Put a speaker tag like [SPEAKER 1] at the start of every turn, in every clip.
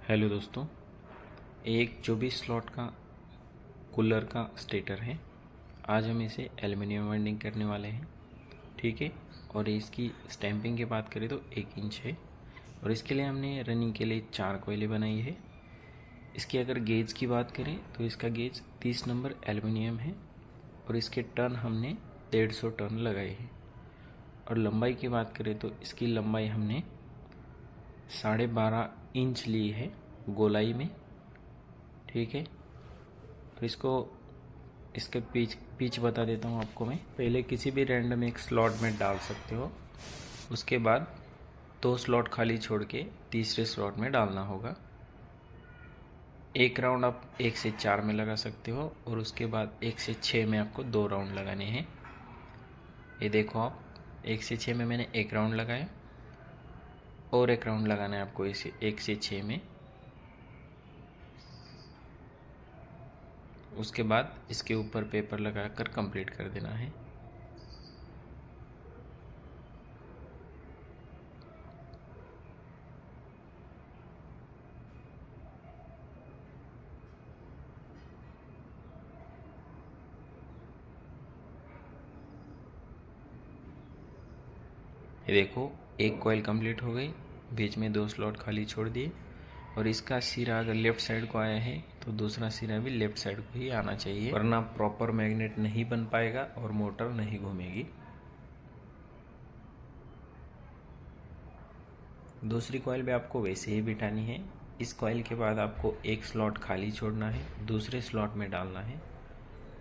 [SPEAKER 1] Hello दोस्तों, एक 24 slot का कूलर का स्टेटर है। आज हम इसे एल्युमिनियम वाइंडिंग करने वाले हैं, ठीक है। और इसकी स्टैंपिंग की बात करें तो 1 इंच है और इसके लिए हमने रनिंग के लिए 4 कोयलें बनाई है। इसकी अगर गेज की बात करें तो इसका गेज 30 नंबर एल्युमिनियम है और इसके टर्न हमने 150 टर्न लगाए हैं। और लंबाई की बात करें तो इसकी लंबाई हमने 12.5 इंच ली है गोलाई में, ठीक है। और इसके पिच बता देता हूँ आपको मैं। पहले किसी भी रैंडम एक स्लॉट में डाल सकते हो, उसके बाद 2 स्लॉट खाली छोड़ के तीसरे स्लॉट में डालना होगा। एक राउंड आप 1 से 4 में लगा सकते हो और उसके बाद 1 से 6 में आपको 2 राउंड लगाने हैं। ये देखो, आप 1 से 6 में मैंने 1 राउंड लगाया और 1 राउंड लगाना है आपको इसे 1 से 6 में। उसके बाद इसके ऊपर पेपर लगाकर कंप्लीट कर देना है। ये देखो, एक कॉइल कंप्लीट हो गई, बीच में 2 स्लॉट खाली छोड़ दिए और इसका सिरा अगर लेफ्ट साइड को आया है तो दूसरा सिरा भी लेफ्ट साइड को ही आना चाहिए, वरना प्रॉपर मैग्नेट नहीं बन पाएगा और मोटर नहीं घूमेगी। दूसरी कॉइल भी आपको वैसे ही बिठानी है। इस कॉइल के बाद आपको 1 स्लॉट खाली छोड़ना है, दूसरे स्लॉट में डालना है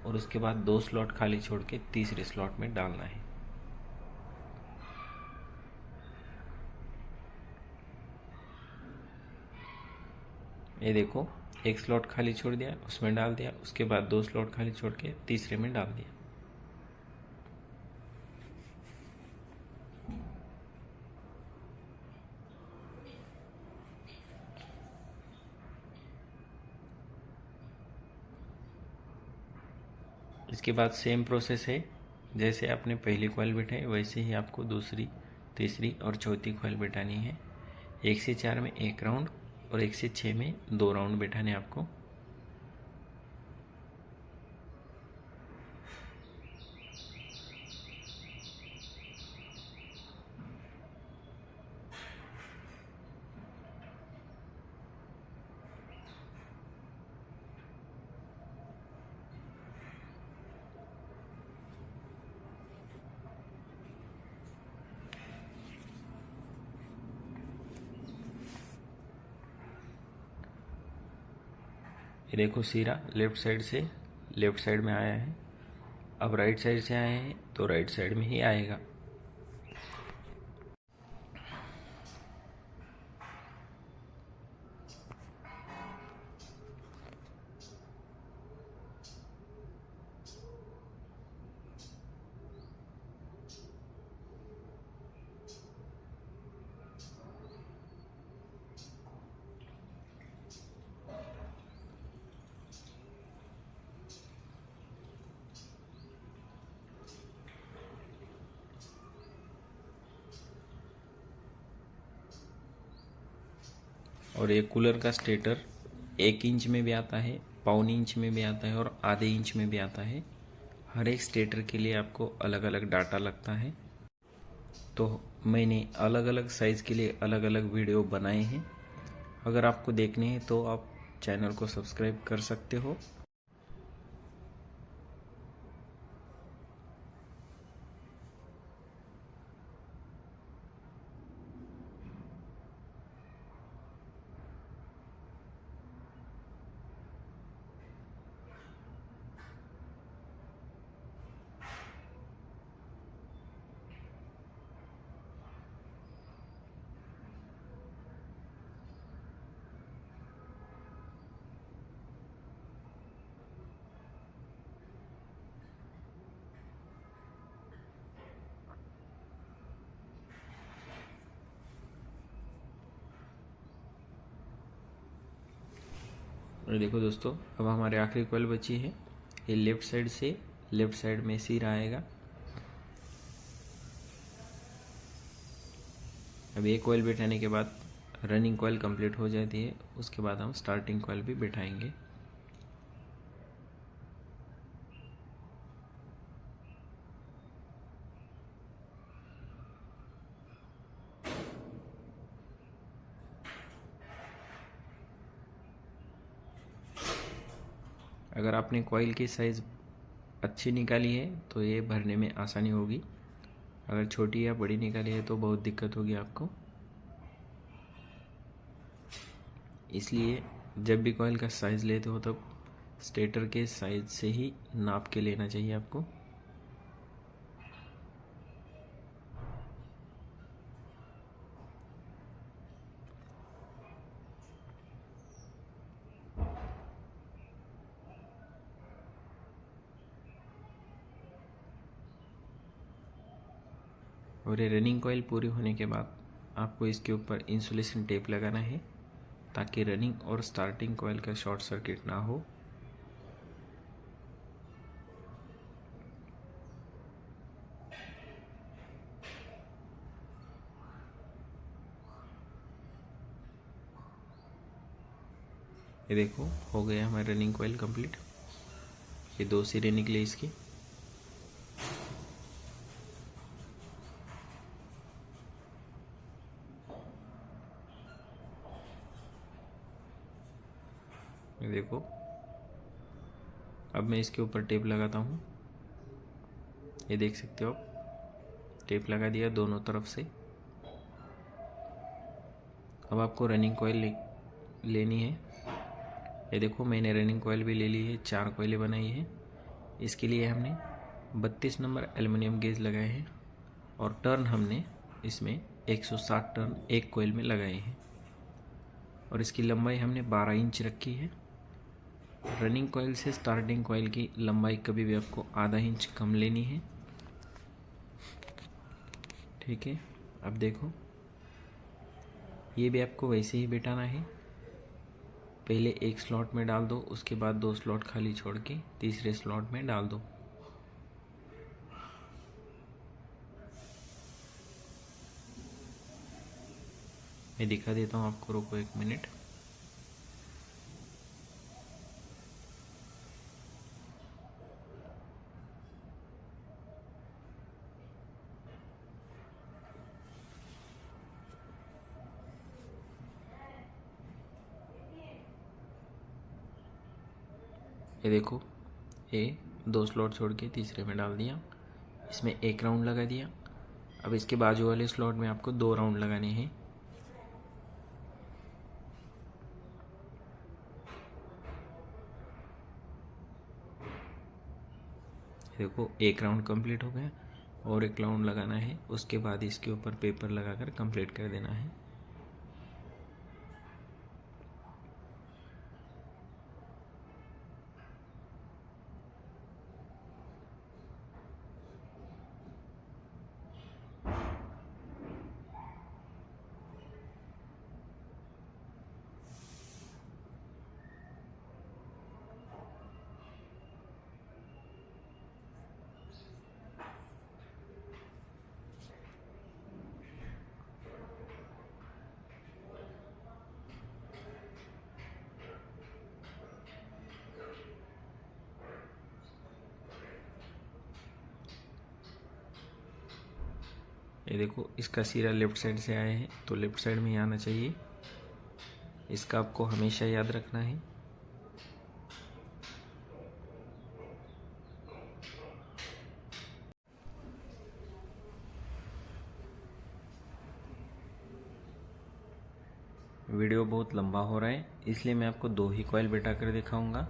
[SPEAKER 1] और उसके बाद 2 स्लॉट खाली छोड़ के तीसरे स्लॉट में डालना है। ये देखो, 1 स्लॉट खाली छोड़ दिया, उसमें डाल दिया, उसके बाद 2 स्लॉट खाली छोड़ के तीसरे में डाल दिया। इसके बाद सेम प्रोसेस है, जैसे आपने पहली कॉइल बिठाई वैसे ही आपको दूसरी, तीसरी और चौथी कॉइल बिठानी है। 1 से 4 में 1 राउंड और 1 से 6 में 2 राउंड बिठाने आपको। ये देखो, सिरा लेफ्ट साइड से लेफ्ट साइड में आया है। अब राइट साइड से आया है तो राइट साइड में ही आएगा। और ये कूलर का स्टेटर 1 इंच में भी आता है, 1.25 इंच में भी आता है और आधे इंच में भी आता है। हर एक स्टेटर के लिए आपको अलग अलग डाटा लगता है, तो मैंने अलग अलग साइज़ के लिए अलग अलग वीडियो बनाए हैं। अगर आपको देखने हैं तो आप चैनल को सब्सक्राइब कर सकते हो। और देखो दोस्तों, अब हमारे आखिरी कॉइल बची है। ये लेफ्ट साइड से लेफ्ट साइड में सिरा आएगा। अब एक कॉइल बैठाने के बाद रनिंग कॉइल कंप्लीट हो जाती है उसके बाद हम स्टार्टिंग कॉइल भी बिठाएंगे। अगर आपने कॉइल की साइज़ अच्छी निकाली है तो ये भरने में आसानी होगी, अगर छोटी या बड़ी निकाली है तो बहुत दिक्कत होगी आपको। इसलिए जब भी कॉइल का साइज़ लेते हो तब स्टेटर के साइज़ से ही नाप के लेना चाहिए आपको। और ये रनिंग कॉइल पूरी होने के बाद आपको इसके ऊपर इंसुलेशन टेप लगाना है ताकि रनिंग और स्टार्टिंग कॉइल का शॉर्ट सर्किट ना हो। ये देखो हो गया हमारा रनिंग कॉइल कंप्लीट। ये 2 सिरे निकले इसकी। ये देखो अब मैं इसके ऊपर टेप लगाता हूँ। ये देख सकते हो आप, टेप लगा दिया दोनों तरफ से। अब आपको रनिंग कॉइल लेनी है। ये देखो मैंने रनिंग कॉइल भी ले ली है, 4 कॉइलें बनाई है। इसके लिए हमने 32 नंबर एल्युमिनियम गेज लगाए हैं और टर्न हमने इसमें 160 टर्न एक कॉइल में लगाए हैं और इसकी लंबाई हमने 12 इंच रखी है। रनिंग कॉइल से स्टार्टिंग कॉइल की लंबाई कभी भी आपको आधा इंच कम लेनी है। ठीक है, अब देखो ये भी आपको वैसे ही बिठाना है। पहले एक स्लॉट में डाल दो, उसके बाद 2 स्लॉट खाली छोड़ के तीसरे स्लॉट में डाल दो। मैं दिखा देता हूँ आपको, रुको 1 मिनट। ये देखो ये 2 स्लॉट छोड़ के तीसरे में डाल दिया, इसमें 1 राउंड लगा दिया। अब इसके बाजू वाले स्लॉट में आपको 2 राउंड लगाने हैं। देखो 1 राउंड कंप्लीट हो गया और 1 राउंड लगाना है, उसके बाद इसके ऊपर पेपर लगाकर कंप्लीट कर देना है। ये देखो इसका सिरा लेफ्ट साइड से आया है तो लेफ्ट साइड में ही आना चाहिए, इसका आपको हमेशा याद रखना है। वीडियो बहुत लंबा हो रहा है इसलिए मैं आपको 2 ही कॉइल बैठा कर दिखाऊंगा।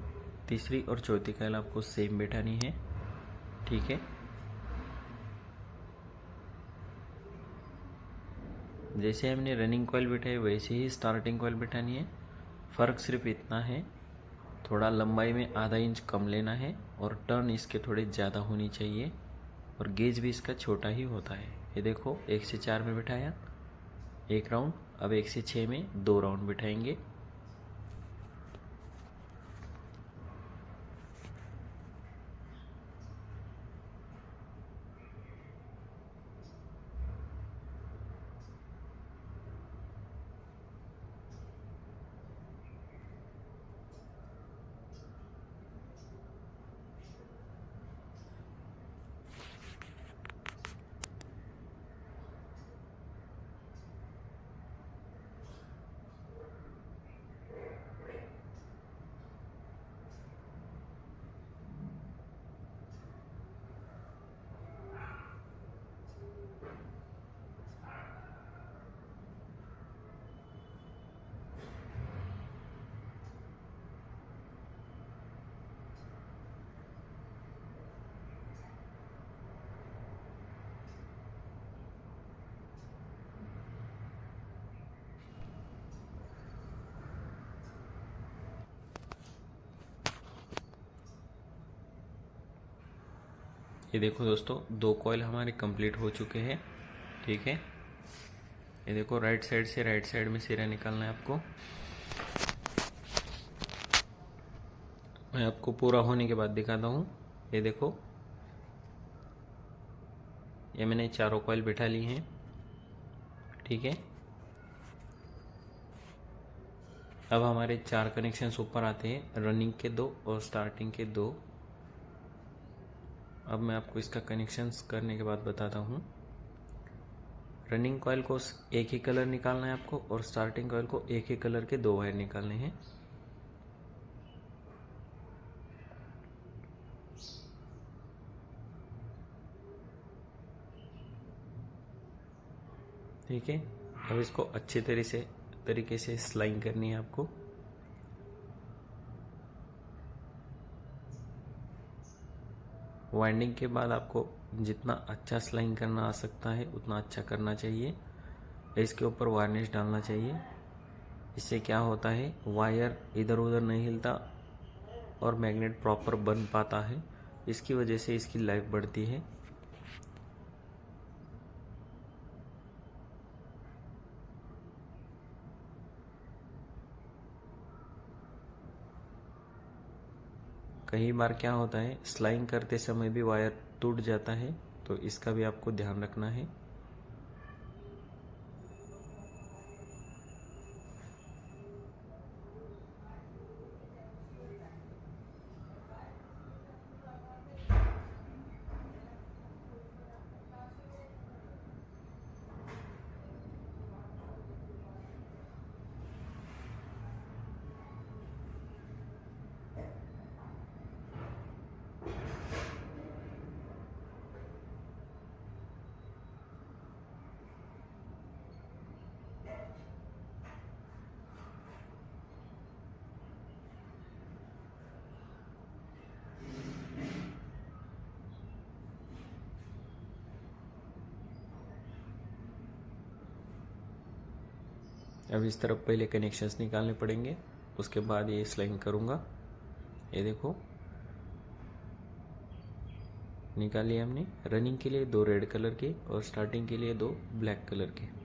[SPEAKER 1] तीसरी और चौथी कॉइल आपको सेम बैठानी है। ठीक है, जैसे हमने रनिंग कॉइल बैठाई वैसे ही स्टार्टिंग कॉइल बैठानी है। फ़र्क सिर्फ इतना है, थोड़ा लंबाई में आधा इंच कम लेना है और टर्न इसके थोड़े ज़्यादा होनी चाहिए और गेज भी इसका छोटा ही होता है। ये देखो 1 से 4 में बिठाया 1 राउंड, अब 1 से 6 में 2 राउंड बिठाएंगे। ये देखो दोस्तों, 2 कॉइल हमारे कंप्लीट हो चुके हैं। ठीक है, ये देखो राइट साइड से राइट साइड में सिरा निकालना है आपको। मैं आपको पूरा होने के बाद दिखाता हूँ। ये देखो, ये मैंने चारों कॉइल बिठा ली हैं। ठीक है, अब हमारे 4 कनेक्शंस ऊपर आते हैं, रनिंग के 2 और स्टार्टिंग के 2। अब मैं आपको इसका कनेक्शंस करने के बाद बताता हूँ। रनिंग कॉइल को एक ही कलर निकालना है आपको और स्टार्टिंग कॉइल को एक ही कलर के 2 वायर निकालने हैं। ठीक है, अब इसको अच्छे तरीके से स्लाइंग करनी है आपको। वाइंडिंग के बाद आपको जितना अच्छा स्लाइंग करना आ सकता है उतना अच्छा करना चाहिए। इसके ऊपर वार्निश डालना चाहिए। इससे क्या होता है, वायर इधर उधर नहीं हिलता और मैग्नेट प्रॉपर बन पाता है। इसकी वजह से इसकी लाइफ बढ़ती है। कई बार क्या होता है, स्लाइंग करते समय भी वायर टूट जाता है, तो इसका भी आपको ध्यान रखना है। अब इस तरफ पहले कनेक्शंस निकालने पड़ेंगे, उसके बाद ये स्लाइंग करूँगा। ये देखो, निकाल लिया हमने। रनिंग के लिए 2 रेड कलर के और स्टार्टिंग के लिए 2 ब्लैक कलर के।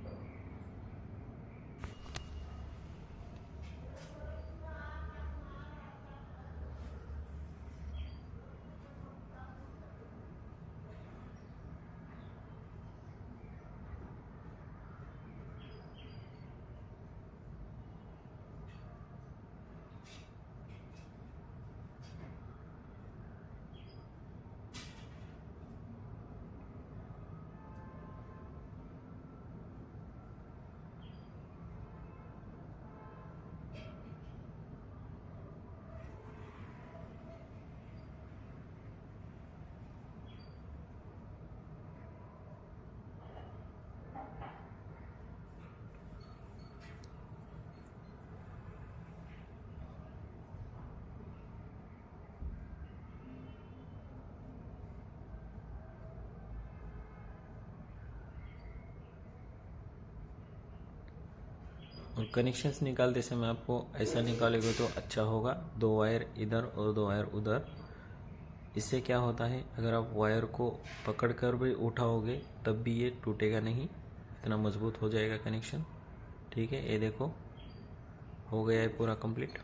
[SPEAKER 1] और कनेक्शंस निकालते समय आपको ऐसा निकालोगे तो अच्छा होगा, 2 वायर इधर और 2 वायर उधर। इससे क्या होता है, अगर आप वायर को पकड़ कर भी उठाओगे तब भी ये टूटेगा नहीं, इतना मजबूत हो जाएगा कनेक्शन। ठीक है, ये देखो हो गया है पूरा कंप्लीट।